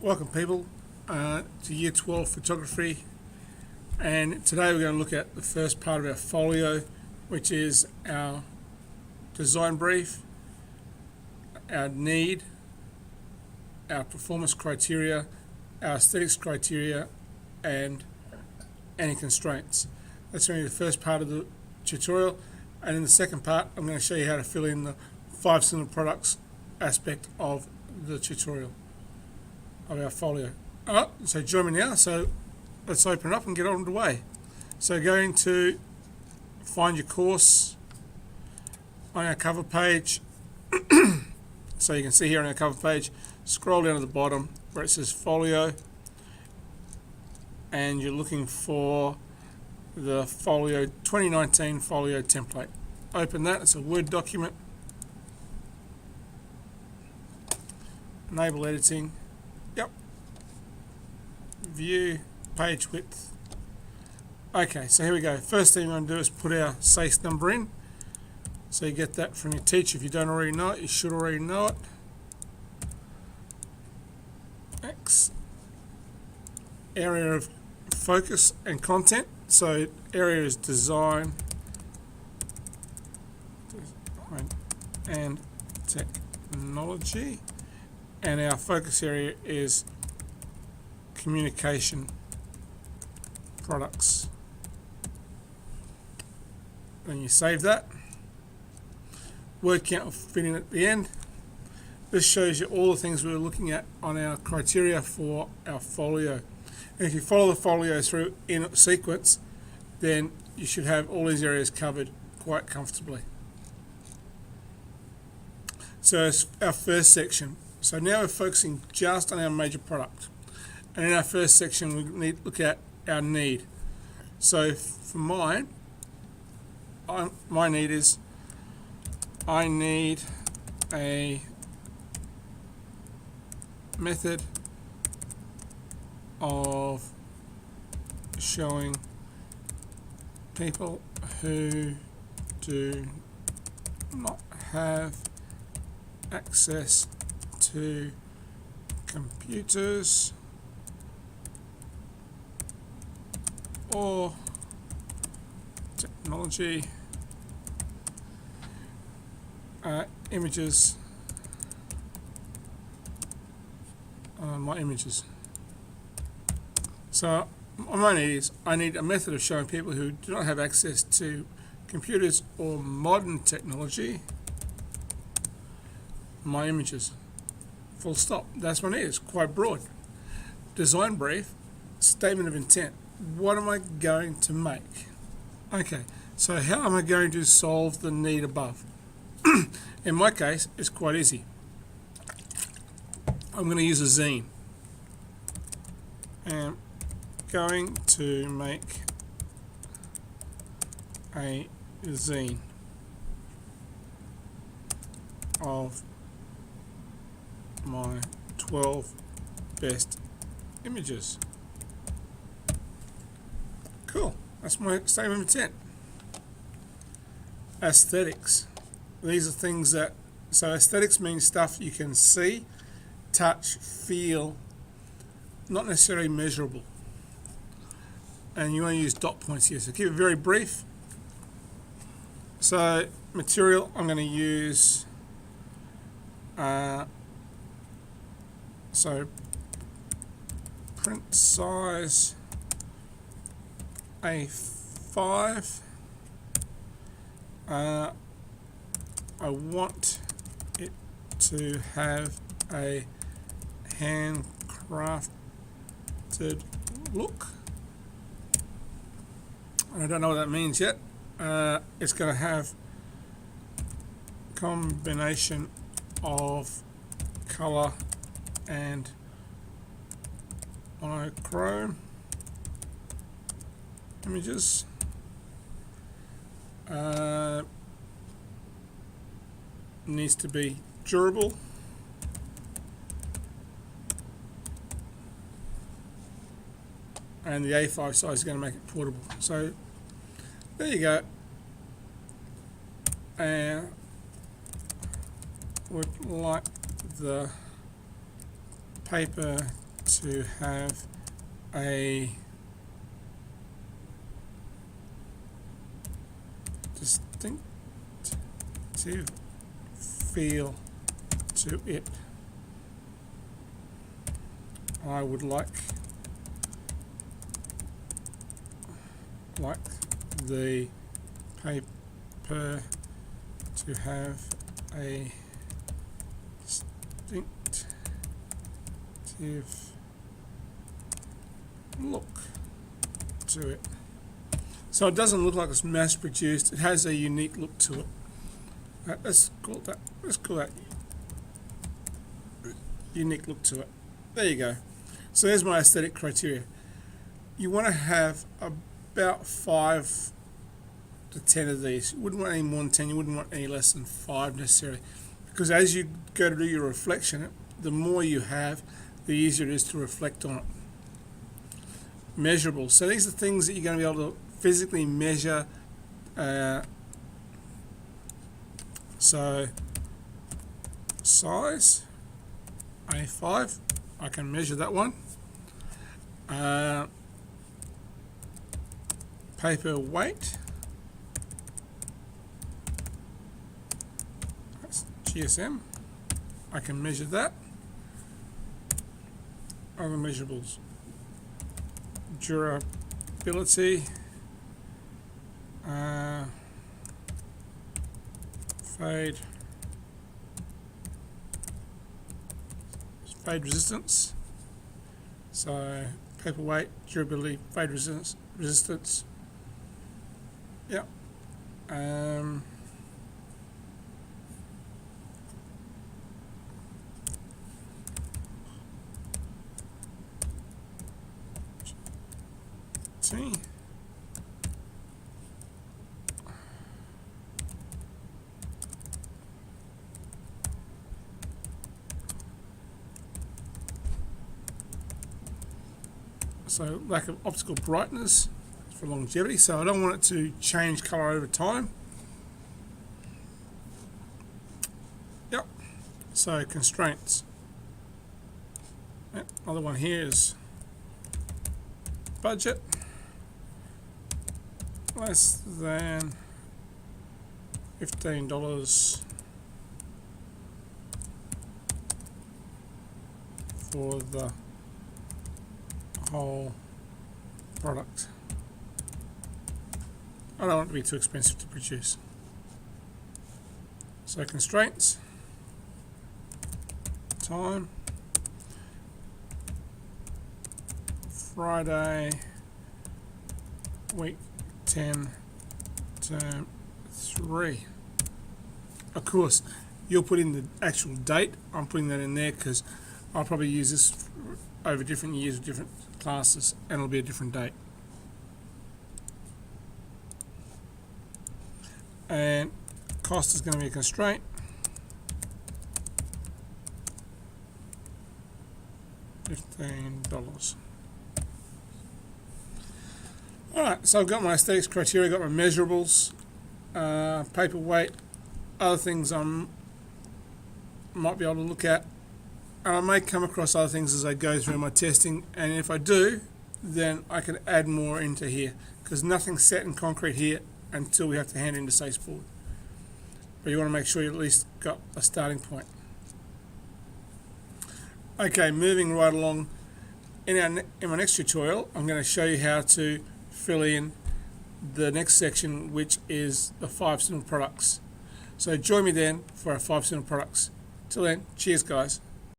Welcome people to Year 12 Photography, and today we're going to look at the first part of our folio, which is our design brief, our need, our performance criteria, our aesthetics criteria, and any constraints. That's going to be the first part of the tutorial, and in the second part I'm going to show you how to fill in the 5 similar products aspect of the tutorial of our folio. Alright, so join me now, so let's open it up and get on the way. So going to find your course on our cover page. So you can see here on our cover page, scroll down to the bottom where it says folio, and you're looking for the folio 2019 folio template. Open that, it's a Word document. Enable editing. Yep. View, page width. Okay, so here we go. First thing we're going to do is put our SACE number in. So you get that from your teacher. If you don't already know it, you should already know it. X. Area of focus and content. So area is design and technology. And our focus area is communication products. Then you save that. Word count will fit in at the end. This shows you all the things we were looking at on our criteria for our folio. And if you follow the folio through in sequence, then you should have all these areas covered quite comfortably. So it's our first section. So now we're focusing just on our major product. And in our first section we need to look at our need. So for mine, my need is I need a method of showing people who do not have access to computers or technology, images, my images. So my need is I need a method of showing people who do not have access to computers or modern technology my images. Full stop. That's what it is. Quite broad. Design brief, statement of intent. What am I going to make? Okay, so how am I going to solve the need above? In my case, it's quite easy. I'm going to use a zine. And going to make a zine of my 12 best images. Cool, that's my statement of intent. Aesthetics. These are things that, so aesthetics means stuff you can see, touch, feel, not necessarily measurable. And you want to use dot points here, so keep it very brief. So material, I'm going to use so print size A5. I want it to have a handcrafted look. I don't know what that means yet. It's going to have combination of color and monochrome images. Needs to be durable. And the A5 size is going to make it portable. So there you go. And would like the paper to have a distinctive feel to it. I would like the paper to have a distinctive look to it. So it doesn't look like it's mass produced, it has a unique look to it. Let's call that unique look to it. There you go. So there's my aesthetic criteria. You want to have about 5 to 10 of these. You wouldn't want any more than 10, you wouldn't want any less than 5 necessarily. Because as you go to do your reflection, the more you have, the easier it is to reflect on it. Measurables. So these are things that you're going to be able to physically measure. So size, A5, I can measure that one. Paper weight, that's GSM, I can measure that. Other measurables, durability, fade resistance. So paper weight, durability, fade resistance. Yep. T. So lack of optical brightness for longevity, so I don't want it to change color over time. Yep. So constraints. Yep. Another one here is budget less than $15 for the whole product. I don't want it to be too expensive to produce. So constraints, time, Friday, week 10, term 3. Of course, you'll put in the actual date. I'm putting that in there because I'll probably use this over different years with different classes, and it'll be a different date. And cost is going to be a constraint. $15. Alright, so I've got my aesthetics criteria, got my measurables, paper weight, other things I might be able to look at. And I may come across other things as I go through my testing, and if I do, then I can add more into here, because nothing's set in concrete here until we have to hand in the SACE board. But you want to make sure you at least got a starting point. Okay, moving right along. In my next tutorial, I'm going to show you how to fill in the next section, which is the 5 simple products. So join me then for our 5 simple products. Till then, cheers guys.